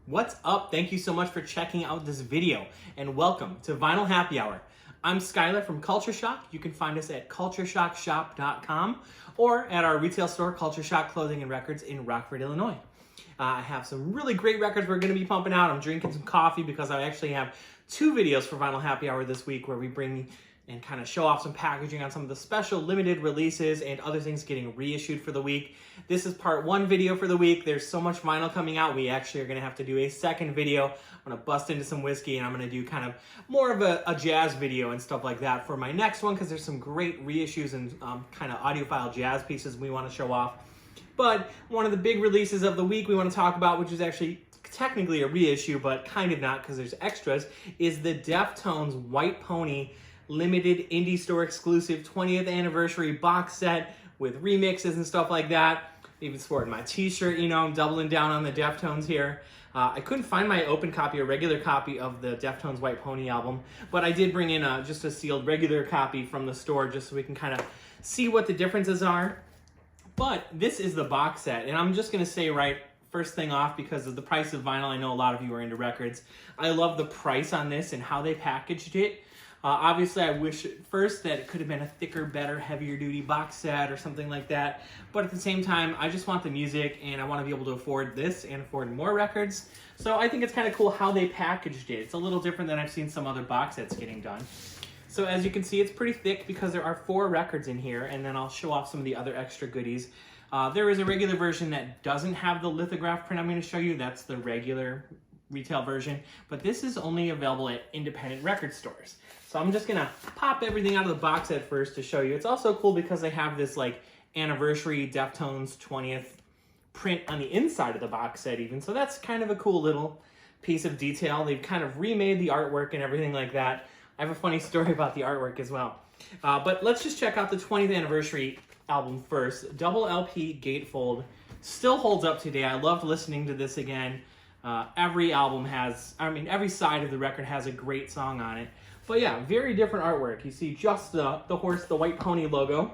What's up? Thank you so much for checking out this video and welcome to Vinyl Happy Hour. I'm Skyler from Culture Shock. You can find us at cultureshockshop.com or at our retail store, Culture Shock Clothing and Records in Rockford, Illinois. I have some really great records we're going to be pumping out. I'm drinking some coffee because I actually have two videos for Vinyl Happy Hour this week where we bring and kind of show off some packaging on some of the special limited releases and other things getting reissued for the week. This is part one video for the week. There's so much vinyl coming out. We actually are going to have to do a second video. I'm going to bust into some whiskey and I'm going to do kind of more of a jazz video and stuff like that for my next one because there's some great reissues and kind of audiophile jazz pieces we want to show off. But one of the big releases of the week we want to talk about, which is actually technically a reissue, but kind of not because there's extras, is the Deftones White Pony limited indie store exclusive 20th anniversary box set with remixes and stuff like that. Even sporting my t-shirt, you know, I'm doubling down on the Deftones here. I couldn't find my open copy or regular copy of the Deftones White Pony album, but I did bring in just a sealed regular copy from the store just so we can kind of see what the differences are. But this is the box set, and I'm just going to say right first thing off, because of the price of vinyl, I know a lot of you are into records. I love the price on this and how they packaged it. Obviously, I wish at first that it could have been a thicker, better, heavier duty box set or something like that. But at the same time, I just want the music and I want to be able to afford this and afford more records. So I think it's kind of cool how they packaged it. It's a little different than I've seen some other box sets getting done. So as you can see, it's pretty thick because there are 4 records in here, and then I'll show off some of the other extra goodies. There is a regular version that doesn't have the lithograph print I'm going to show you. That's the regular retail version, but this is only available at independent record stores. So I'm just gonna pop everything out of the box set first to show you. It's also cool because they have this like anniversary Deftones 20th print on the inside of the box set even. So that's kind of a cool little piece of detail. They've kind of remade the artwork and everything like that. I have a funny story about the artwork as well. But let's just check out the 20th anniversary album first. Double LP gatefold, still holds up today. I loved listening to this again. Every album has, every side of the record has a great song on it. But yeah, very different artwork. You see just the horse, the White Pony logo,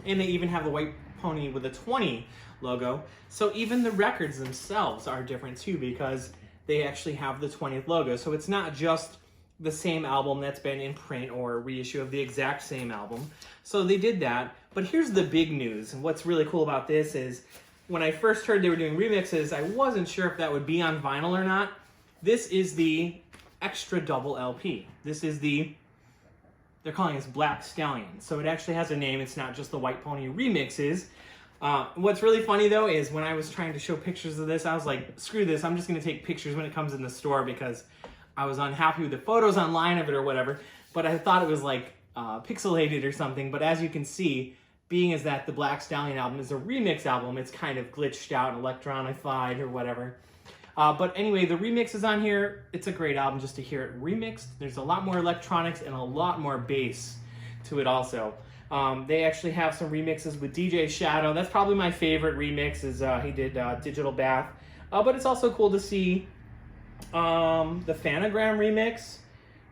and they even have the White Pony with a 20 logo. So even the records themselves are different too because they actually have the 20th logo. So it's not just the same album that's been in print or a reissue of the exact same album. So they did that. But here's the big news. And what's really cool about this is when I first heard they were doing remixes, I wasn't sure if that would be on vinyl or not. This is the extra double LP. This is they're calling this Black Stallion. So it actually has a name. It's not just the White Pony remixes. What's really funny though is when I was trying to show pictures of this, I was like, screw this. I'm just gonna take pictures when it comes in the store because I was unhappy with the photos online of it or whatever. But I thought it was like pixelated or something. But as you can see, being as that the Black Stallion album is a remix album, it's kind of glitched out and electronified or whatever. But anyway, the remix is on here. It's a great album just to hear it remixed. There's a lot more electronics and a lot more bass to it also. They actually have some remixes with DJ Shadow. That's probably my favorite remix is he did Digital Bath. But it's also cool to see the Phanogram remix,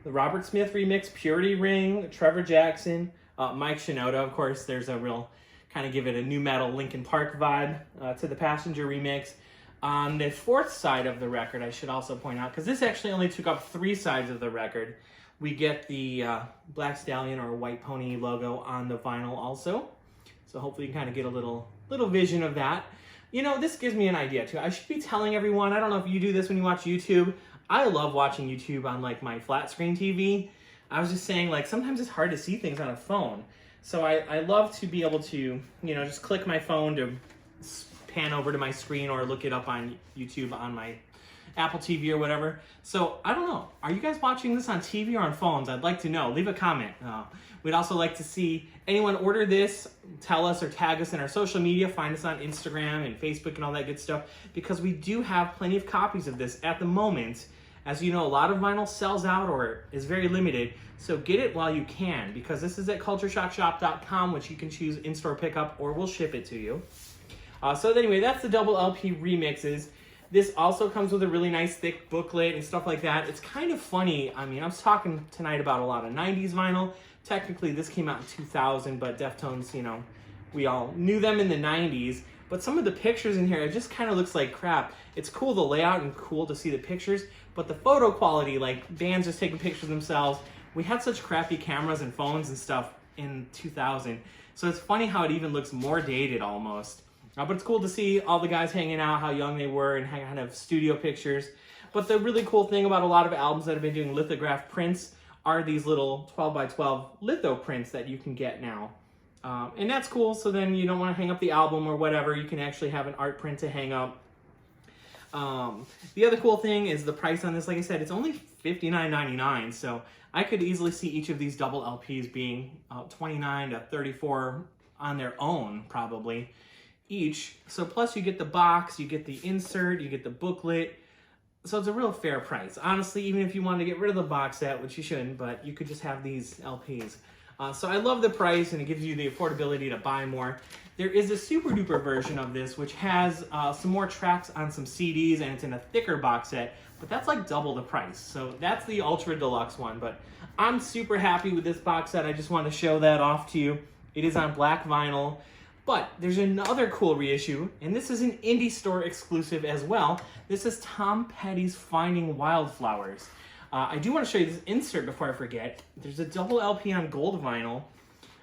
the Robert Smith remix, Purity Ring, Trevor Jackson, Mike Shinoda, of course. There's a real kind of give it a new metal Linkin Park vibe to the Passenger remix. On the 4th side of the record, I should also point out, because this actually only took up 3 sides of the record, we get the Black Stallion or White Pony logo on the vinyl also. So hopefully you can kind of get a little vision of that. You know, this gives me an idea too. I should be telling everyone, I don't know if you do this when you watch YouTube. I love watching YouTube on like my flat screen TV. I was just saying, like, sometimes it's hard to see things on a phone. So I love to be able to, you know, just click my phone to pan over to my screen or look it up on YouTube on my Apple TV or whatever. So I don't know. Are you guys watching this on TV or on phones? I'd like to know. Leave a comment. We'd also like to see anyone order this, tell us or tag us in our social media. Find us on Instagram and Facebook and all that good stuff because we do have plenty of copies of this at the moment. As you know, a lot of vinyl sells out or is very limited, so get it while you can because this is at cultureshockshop.com, which you can choose in-store pickup or we'll ship it to you. So anyway, that's the double LP remixes. This also comes with a really nice thick booklet and stuff like that. It's kind of funny. I mean, I was talking tonight about a lot of 90s vinyl. Technically, this came out in 2000, but Deftones, you know, we all knew them in the 90s. but some of the pictures in here, it just kind of looks like crap. It's cool, the layout, and cool to see the pictures, but the photo quality, like bands just taking pictures of themselves. We had such crappy cameras and phones and stuff in 2000, so it's funny how it even looks more dated almost. But it's cool to see all the guys hanging out, how young they were, and kind of studio pictures. But the really cool thing about a lot of albums that have been doing lithograph prints are these little 12 by 12 litho prints that you can get now. And that's cool, so then you don't want to hang up the album or whatever, you can actually have an art print to hang up. The other cool thing is the price on this. Like I said, it's only $59.99, so I could easily see each of these double LPs being $29 to $34 on their own, probably, each. So plus you get the box, you get the insert, you get the booklet, so it's a real fair price. Honestly, even if you wanted to get rid of the box set, which you shouldn't, but you could just have these LPs. So I love the price, and it gives you the affordability to buy more. There is a super duper version of this, which has some more tracks on some CDs, and it's in a thicker box set, but that's like double the price. So that's the ultra deluxe one, but I'm super happy with this box set. I just wanted to show that off to you. It is on black vinyl, but there's another cool reissue, and this is an indie store exclusive as well. This is Tom Petty's Finding Wildflowers. I do want to show you this insert before I forget. There's a double LP on gold vinyl.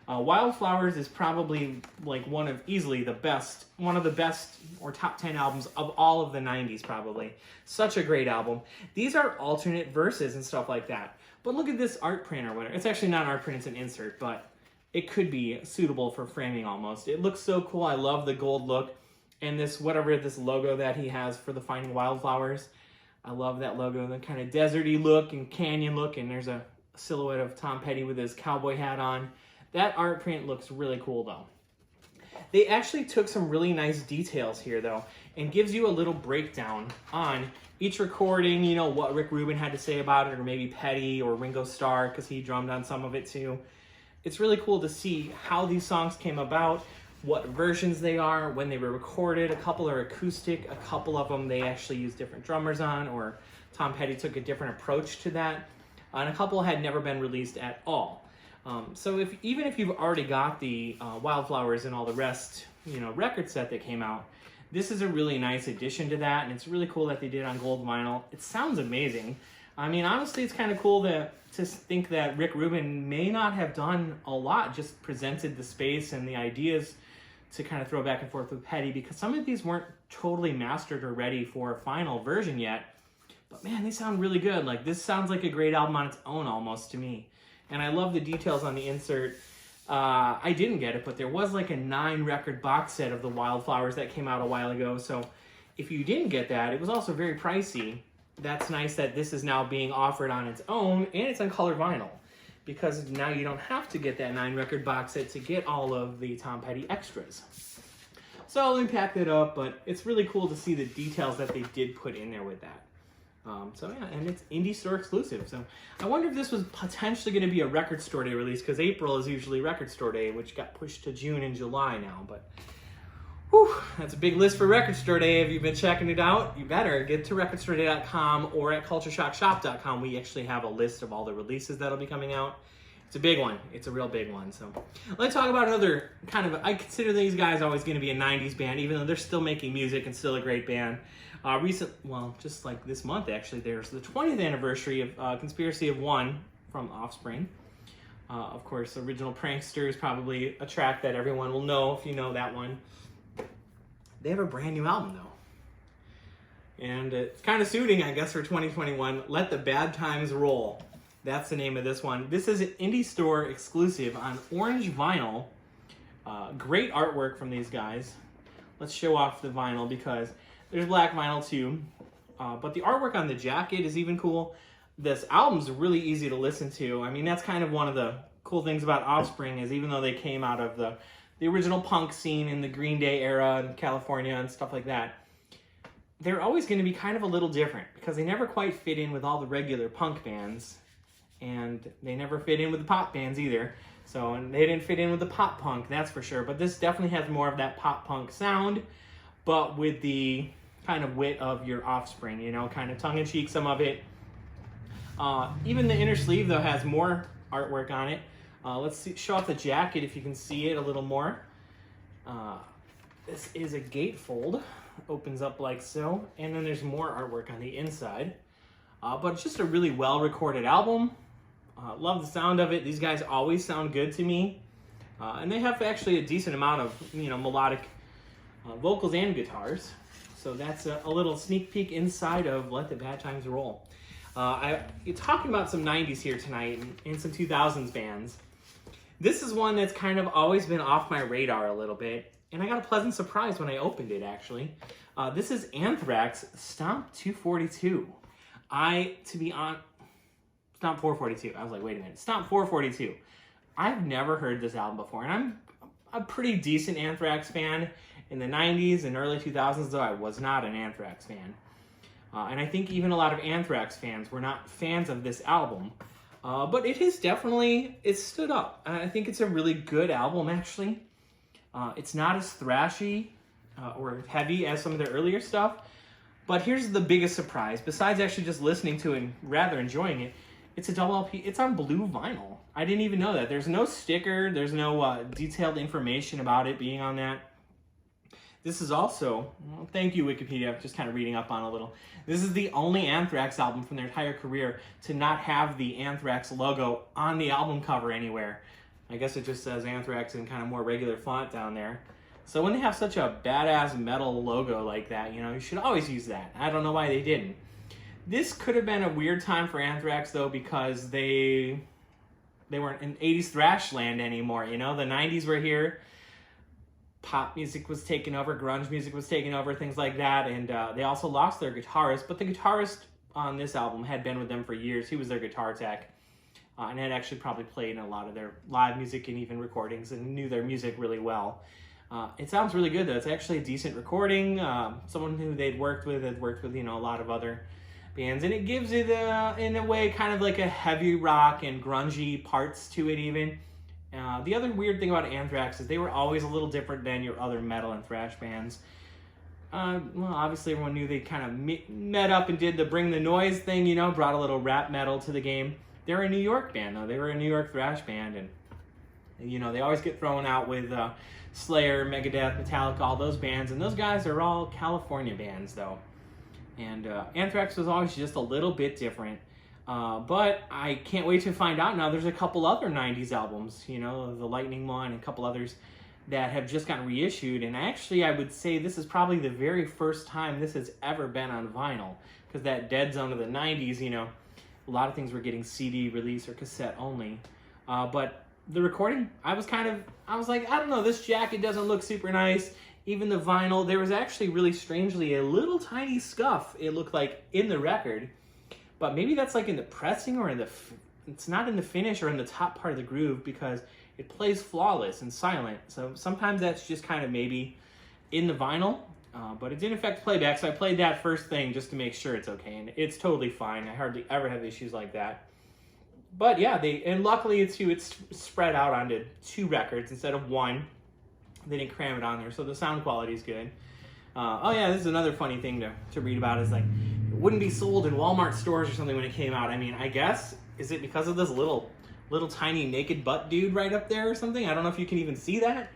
Wildflowers is probably like one of the best or top 10 albums of all of the 90s probably. Such a great album. These are alternate verses and stuff like that. But look at this art print or whatever. It's actually not an art print, it's an insert, but it could be suitable for framing almost. It looks so cool. I love the gold look. And this logo that he has for the Finding Wildflowers. I love that logo, the kind of deserty look and canyon look, and there's a silhouette of Tom Petty with his cowboy hat on. That art print looks really cool though. They actually took some really nice details here though, and gives you a little breakdown on each recording, you know, what Rick Rubin had to say about it, or maybe Petty or Ringo Starr, because he drummed on some of it too. It's really cool to see how these songs came about, what versions they are, when they were recorded. A couple are acoustic, a couple of them they actually used different drummers on, or Tom Petty took a different approach to that, and a couple had never been released at all. So even if you've already got the Wildflowers and all the rest, you know, record set that came out, this is a really nice addition to that, and it's really cool that they did it on gold vinyl. It sounds amazing. I mean, honestly, it's kind of cool to think that Rick Rubin may not have done a lot, just presented the space and the ideas to kind of throw back and forth with Petty, because some of these weren't totally mastered or ready for a final version yet. But man, they sound really good. Like, this sounds like a great album on its own almost to me. And I love the details on the insert. I didn't get it, but there was like a 9-record box set of the Wildflowers that came out a while ago. So if you didn't get that, it was also very pricey. That's nice that this is now being offered on its own, and it's on color vinyl, because now you don't have to get that 9-record box set to get all of the Tom Petty extras. So let me pack that up, but it's really cool to see the details that they did put in there with that. So yeah, and it's indie store exclusive. So I wonder if this was potentially going to be a record store day release, because April is usually record store day, which got pushed to June and July now. But whew, that's a big list for record store day. If you've been checking it out, you better get to recordstoreday.com or at cultureshockshop.com. We actually have a list of all the releases that'll be coming out. It's a big one. It's a real big one. So let's talk about another kind of, I consider these guys always going to be a 90s band, even though they're still making music and still a great band. Just like this month actually, there's the 20th anniversary of Conspiracy of One from Offspring. Of course, Original Prankster is probably a track that everyone will know if you know that one. They have a brand new album though. And it's kind of suiting, I guess, for 2021. Let the Bad Times Roll. That's the name of this one. This is an indie store exclusive on orange vinyl. Great artwork from these guys. Let's show off the vinyl because there's black vinyl too. But the artwork on the jacket is even cool. This album's really easy to listen to. I mean, that's kind of one of the cool things about Offspring, is even though they came out of the original punk scene in the Green Day era in California and stuff like that, they're always going to be kind of a little different because they never quite fit in with all the regular punk bands, and they never fit in with the pop bands either. So, and they didn't fit in with the pop punk, that's for sure. But this definitely has more of that pop punk sound, but with the kind of wit of your Offspring, you know, kind of tongue-in-cheek, some of it. Even the inner sleeve, though, has more artwork on it. Let's show off the jacket if you can see it a little more. This is a gatefold, opens up like so, and then there's more artwork on the inside. But it's just a really well-recorded album. Love the sound of it. These guys always sound good to me. And they have actually a decent amount of, melodic vocals and guitars. So that's a little sneak peek inside of Let the Bad Times Roll. You're talking about some 90s here tonight and some 2000s bands. This is one that's kind of always been off my radar a little bit, and I got a pleasant surprise when I opened it, actually. This is Anthrax, Stomp 242. Stomp 442. I was like, wait a minute. Stomp 442. I've never heard this album before, and I'm a pretty decent Anthrax fan. In the 90s and early 2000s, though, I was not an Anthrax fan. And I think even a lot of Anthrax fans were not fans of this album. But it has definitely, it stood up. I think it's a really good album, actually. It's not as thrashy or heavy as some of their earlier stuff. But here's the biggest surprise. Besides actually just listening to it and rather enjoying it, it's a double LP. It's on blue vinyl. I didn't even know that. There's no sticker. There's no detailed information about it being on that. This is also, well, thank you, Wikipedia, just kind of reading up on it a little. This is the only Anthrax album from their entire career to not have the Anthrax logo on the album cover anywhere. I guess it just says Anthrax in kind of more regular font down there. So when they have such a badass metal logo like that, you should always use that. I don't know why they didn't. This could have been a weird time for Anthrax, though, because they weren't in 80s thrash land anymore, The 90s were here. Pop music was taken over, grunge music was taken over, things like that, and they also lost their guitarist, but the guitarist on this album had been with them for years. He was their guitar tech, and had actually probably played in a lot of their live music and even recordings and knew their music really well. It sounds really good, though. It's actually a decent recording. Someone who they'd worked with had worked with, a lot of other bands, and it gives it, in a way, kind of like a heavy rock and grungy parts to it even. The other weird thing about Anthrax is they were always a little different than your other metal and thrash bands. Well, obviously everyone knew they kind of met up and did the Bring the Noise thing, brought a little rap metal to the game. They're a New York band, though. They were a New York thrash band, and they always get thrown out with Slayer, Megadeth, Metallica, all those bands, and those guys are all California bands, though. And Anthrax was always just a little bit different. But I can't wait to find out now. There's a couple other 90s albums, the Lightning one and a couple others that have just gotten reissued. And actually, I would say this is probably the very first time this has ever been on vinyl. Because that dead zone of the 90s, a lot of things were getting CD release or cassette only. But the recording, I was like, I don't know, this jacket doesn't look super nice. Even the vinyl, there was actually really strangely a little tiny scuff, it looked like, in the record. But maybe that's like in the pressing or it's not in the finish or in the top part of the groove because it plays flawless and silent. So sometimes that's just kind of maybe in the vinyl, but it didn't affect playback. So I played that first thing just to make sure it's okay. And it's totally fine. I hardly ever have issues like that. But yeah, and luckily it's spread out onto 2 records instead of 1. They didn't cram it on there. So the sound quality is good. Oh yeah, this is another funny thing to read about is like, it wouldn't be sold in Walmart stores or something when it came out. I mean, I guess, is it because of this little tiny naked butt dude right up there or something? I don't know if you can even see that.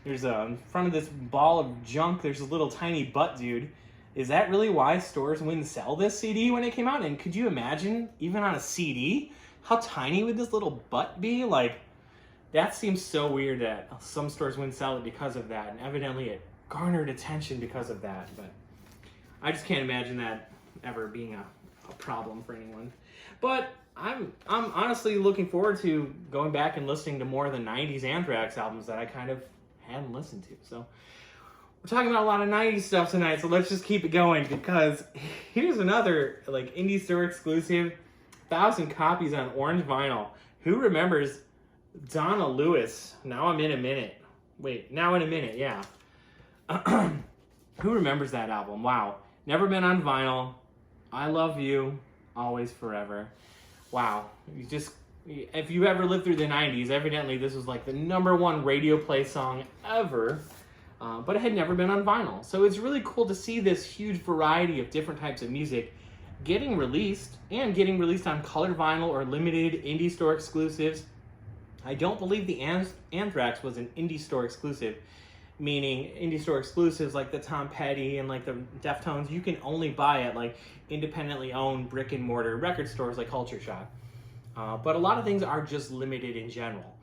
There's in front of this ball of junk, there's a little tiny butt dude. Is that really why stores wouldn't sell this CD when it came out? And could you imagine, even on a CD, how tiny would this little butt be? Like, that seems so weird that some stores wouldn't sell it because of that. And evidently it garnered attention because of that. But I just can't imagine that ever being a problem for anyone. But I'm honestly looking forward to going back and listening to more of the 90s Anthrax albums that I kind of hadn't listened to. So we're talking about a lot of 90s stuff tonight, so let's just keep it going because here's another like indie store exclusive 1,000 copies on orange vinyl. Who remembers Donna Lewis? Now in a minute, yeah. Who remembers that album? Wow. Never been on vinyl. I Love You, Always Forever. Wow. If you ever lived through the 90s, evidently this was like the #1 radio play song ever. But it had never been on vinyl. So it's really cool to see this huge variety of different types of music getting released on colored vinyl or limited indie store exclusives. I don't believe the Anthrax was an indie store exclusive. meaning indie store exclusives like the Tom Petty and like the Deftones, you can only buy at like independently owned brick and mortar record stores like Culture Shock. But a lot of things are just limited in general.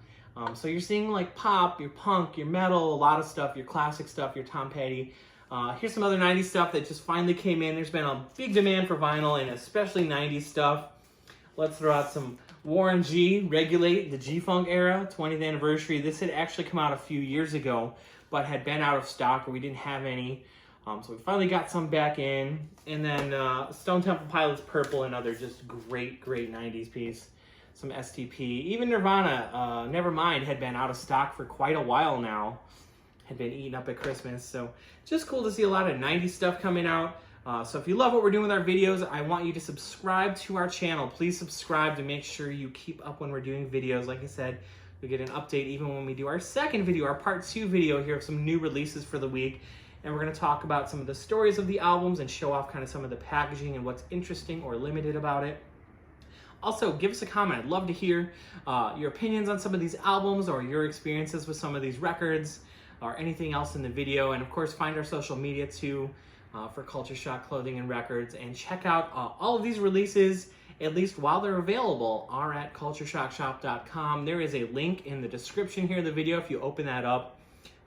So you're seeing like pop, your punk, your metal, a lot of stuff, your classic stuff, your Tom Petty. Here's some other 90s stuff that just finally came in. There's been a big demand for vinyl and especially 90s stuff. Let's throw out some Warren G, Regulate, the G-Funk era, 20th anniversary. This had actually come out a few years ago, but had been out of stock or we didn't have any. So we finally got some back in. And then Stone Temple Pilots Purple, another just great 90s piece. Some STP. Even Nirvana, Nevermind, had been out of stock for quite a while now. Had been eaten up at Christmas. So just cool to see a lot of 90s stuff coming out. So if you love what we're doing with our videos, I want you to subscribe to our channel. Please subscribe to make sure you keep up when we're doing videos. Like I said, you'll get an update even when we do our second video, our part 2 video here of some new releases for the week. And we're going to talk about some of the stories of the albums and show off kind of some of the packaging and what's interesting or limited about it. Also, give us a comment. I'd love to hear your opinions on some of these albums or your experiences with some of these records or anything else in the video. And of course, find our social media too for Culture Shock Clothing and Records. And check out all of these releases, at least while they're available, are at cultureshockshop.com. There is a link in the description here of the video. If you open that up,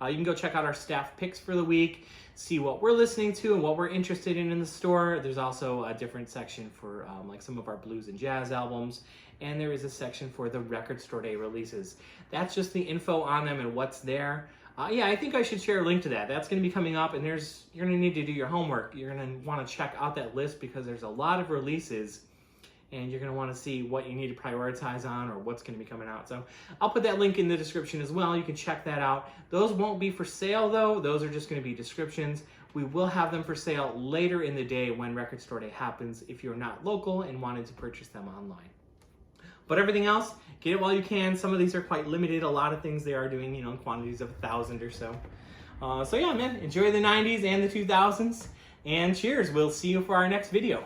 you can go check out our staff picks for the week, see what we're listening to and what we're interested in the store. There's also a different section for like some of our blues and jazz albums. And there is a section for the record store day releases. That's just the info on them and what's there. Yeah, I think I should share a link to that. That's going to be coming up, and you're going to need to do your homework. You're going to want to check out that list because there's a lot of releases, and you're going to want to see what you need to prioritize on or what's going to be coming out. So I'll put that link in the description as well. You can check that out. Those won't be for sale, though. Those are just going to be descriptions. We will have them for sale later in the day when Record Store Day happens if you're not local and wanted to purchase them online. But everything else, get it while you can. Some of these are quite limited. A lot of things they are doing, in quantities of 1,000 or so. So yeah, man, enjoy the 90s and the 2000s. And cheers. We'll see you for our next video.